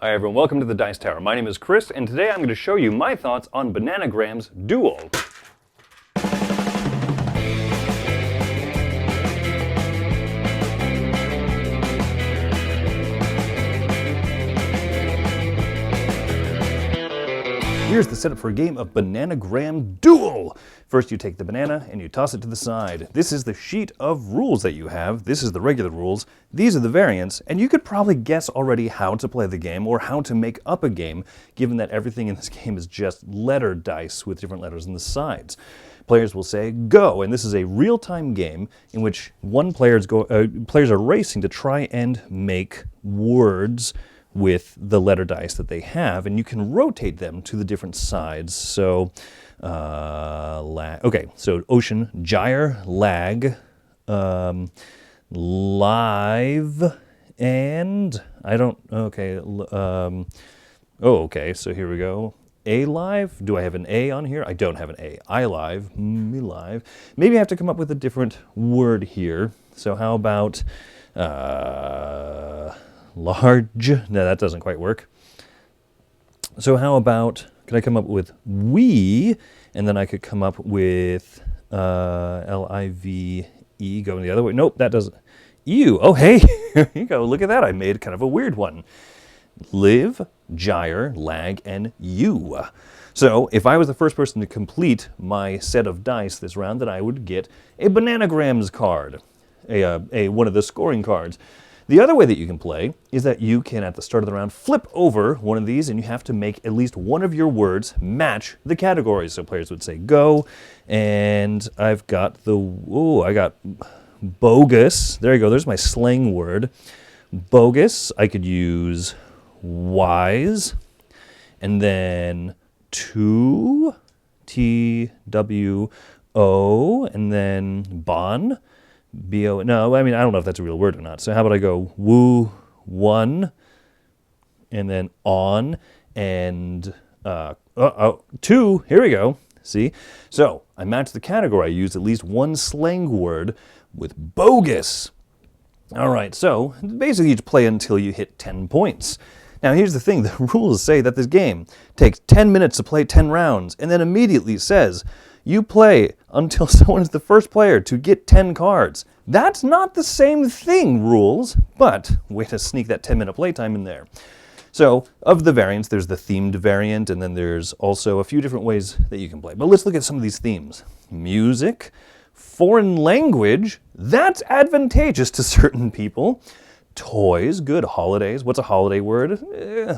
Hi everyone, welcome to the Dice Tower. My name is Chris, and today I'm going to show you my thoughts on Bananagrams Duel. Here's the setup for a game of Bananagram Duel. First you take the banana and you toss it to the side. This is the sheet of rules that you have. This is the regular rules. These are the variants, and you could probably guess already how to play the game or how to make up a game, given that everything in this game is just letter dice with different letters on the sides. Players will say go, and this is a real-time game in which players are racing to try and make words with the letter dice that they have, and you can rotate them to the different sides. So, so ocean, gyre, lag, live, and I don't, okay, so here we go. A live, do I have an A on here? I don't have an A. I live, me live. Maybe I have to come up with a different word here. So how about, large? No, that doesn't quite work. So how about, can I come up with we, and then I could come up with L-I-V-E going the other way. Nope, that doesn't. You, oh hey, here you go, look at that. I made kind of a weird one. Live, gyre, lag, and you. So if I was the first person to complete my set of dice this round, then I would get a Bananagrams card, one of the scoring cards. The other way that you can play is that you can, at the start of the round, flip over one of these, and you have to make at least one of your words match the categories. So players would say go, and I've got I got bogus. There you go, there's my slang word. Bogus, I could use wise, and then to, T-W-O, and then bon. B-O, no, I mean, I don't know if that's a real word or not. So how about I go woo, one, and then on, and two, here we go, see? So I match the category. I use at least one slang word with bogus. All right, so basically you play until you hit 10 points. Now here's the thing, the rules say that this game takes 10 minutes to play 10 rounds, and then immediately says, you play until someone is the first player to get 10 cards. That's not the same thing, rules, but way to sneak that 10-minute playtime in there. So, of the variants, there's the themed variant, and then there's also a few different ways that you can play. But let's look at some of these themes. Music, foreign language, that's advantageous to certain people. Toys, good. Holidays, what's a holiday word?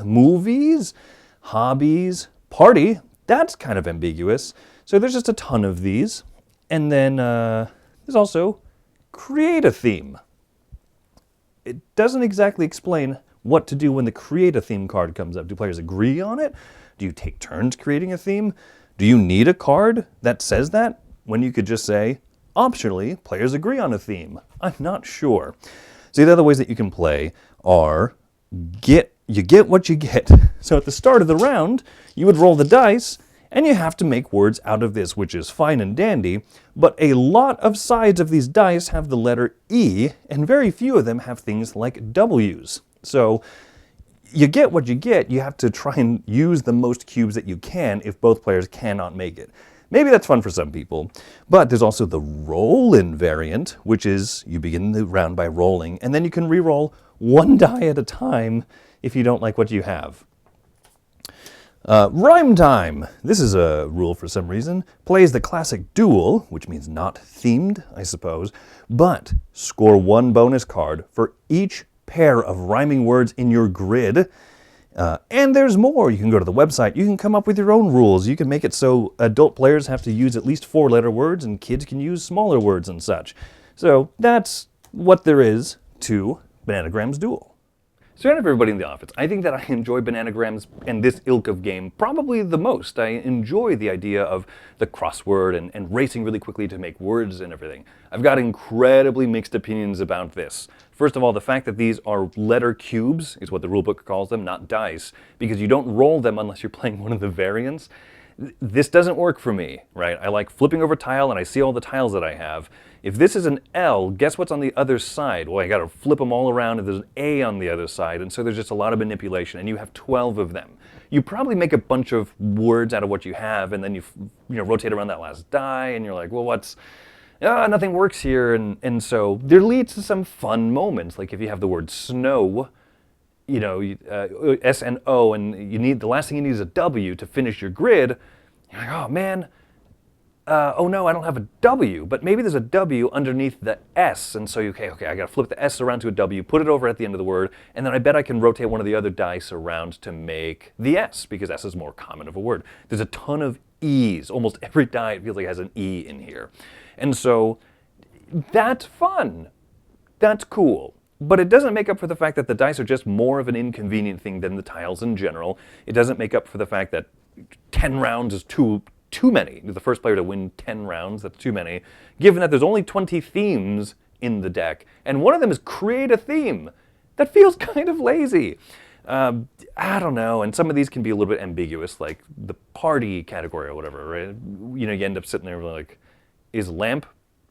Movies, hobbies, party, that's kind of ambiguous. So there's just a ton of these. And then there's also create a theme. It doesn't exactly explain what to do when the create a theme card comes up. Do players agree on it? Do you take turns creating a theme? Do you need a card that says that when you could just say, optionally, players agree on a theme? I'm not sure. So the other ways that you can play are you get what you get. So at the start of the round, you would roll the dice, and you have to make words out of this, which is fine and dandy, but a lot of sides of these dice have the letter E, and very few of them have things like W's. So you get what you get. You have to try and use the most cubes that you can if both players cannot make it. Maybe that's fun for some people, but there's also the roll-in variant, which is you begin the round by rolling, and then you can re-roll one die at a time if you don't like what you have. Rhyme time. This is a rule for some reason. Plays the classic duel, which means not themed, I suppose, but score one bonus card for each pair of rhyming words in your grid. And there's more. You can go to the website. You can come up with your own rules. You can make it so adult players have to use at least 4-letter words and kids can use smaller words and such. So that's what there is to Bananagrams Duel. So out of everybody in the office, I think that I enjoy Bananagrams and this ilk of game probably the most. I enjoy the idea of the crossword and racing really quickly to make words and everything. I've got incredibly mixed opinions about this. First of all, the fact that these are letter cubes is what the rulebook calls them, not dice, because you don't roll them unless you're playing one of the variants. This doesn't work for me, right? I like flipping over tile and I see all the tiles that I have. If this is an L, guess what's on the other side? Well, I got to flip them all around and there's an A on the other side, and so there's just a lot of manipulation, and you have 12 of them. You probably make a bunch of words out of what you have, and then you rotate around that last die, and you're like, well, nothing works here, and so there leads to some fun moments, like if you have the word snow, S-N-O, and the last thing you need is a W to finish your grid. You're like, oh man, oh no, I don't have a W, but maybe there's a W underneath the S, and so okay, I gotta flip the S around to a W, put it over at the end of the word, and then I bet I can rotate one of the other dice around to make the S, because S is more common of a word. There's a ton of E's. Almost every die, it feels like, has an E in here. And so that's fun. That's cool. But it doesn't make up for the fact that the dice are just more of an inconvenient thing than the tiles in general. It doesn't make up for the fact that 10 rounds is too many. The first player to win 10 rounds, that's too many, given that there's only 20 themes in the deck, and one of them is create a theme. That feels kind of lazy. I don't know, and some of these can be a little bit ambiguous, like the party category or whatever, right? You end up sitting there like, is lamp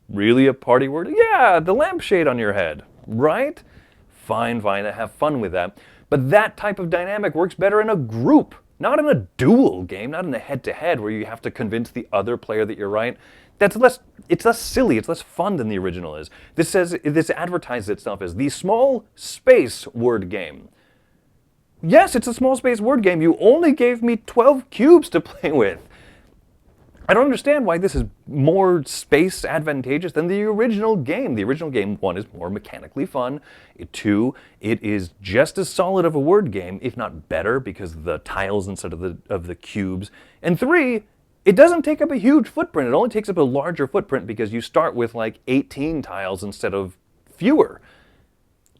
really a party word? Yeah, the lampshade on your head. Right? Fine, have fun with that. But that type of dynamic works better in a group, not in a duel game, not in a head-to-head where you have to convince the other player that you're right. It's less silly, it's less fun than the original is. This advertises itself as the small space word game. Yes, it's a small space word game. You only gave me 12 cubes to play with. I don't understand why this is more space advantageous than the original game. The original game, 1, is more mechanically fun. 2, it is just as solid of a word game, if not better, because of the tiles instead of the cubes. And 3, it doesn't take up a huge footprint. It only takes up a larger footprint because you start with like 18 tiles instead of fewer.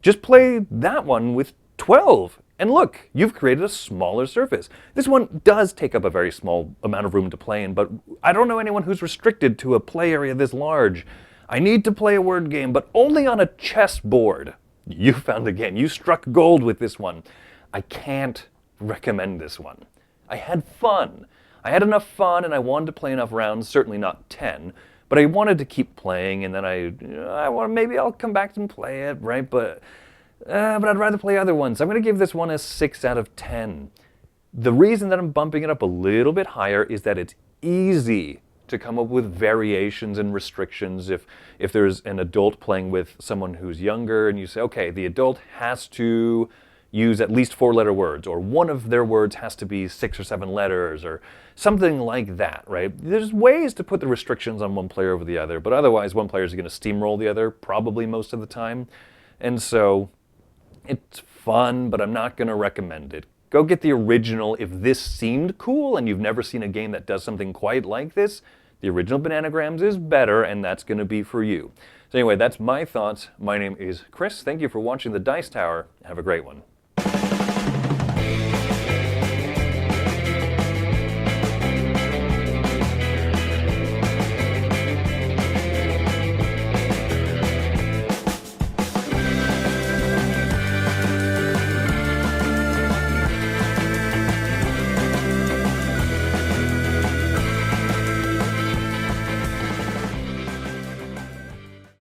Just play that one with 12. And look, you've created a smaller surface. This one does take up a very small amount of room to play in, but I don't know anyone who's restricted to a play area this large. I need to play a word game, but only on a chessboard. You found the game. You struck gold with this one. I can't recommend this one. I had fun. I had enough fun, and I wanted to play enough rounds, certainly not 10, but I wanted to keep playing, and then maybe I'll come back and play it, right? But I'd rather play other ones. I'm going to give this one a 6 out of 10. The reason that I'm bumping it up a little bit higher is that it's easy to come up with variations and restrictions. If there's an adult playing with someone who's younger and you say, okay, the adult has to use at least 4-letter words, or one of their words has to be 6 or 7 letters, or something like that, right? There's ways to put the restrictions on one player over the other, but otherwise one player is going to steamroll the other probably most of the time. And so it's fun, but I'm not going to recommend it. Go get the original if this seemed cool and you've never seen a game that does something quite like this. The original Bananagrams is better, and that's going to be for you. So anyway, that's my thoughts. My name is Chris. Thank you for watching the Dice Tower. Have a great one.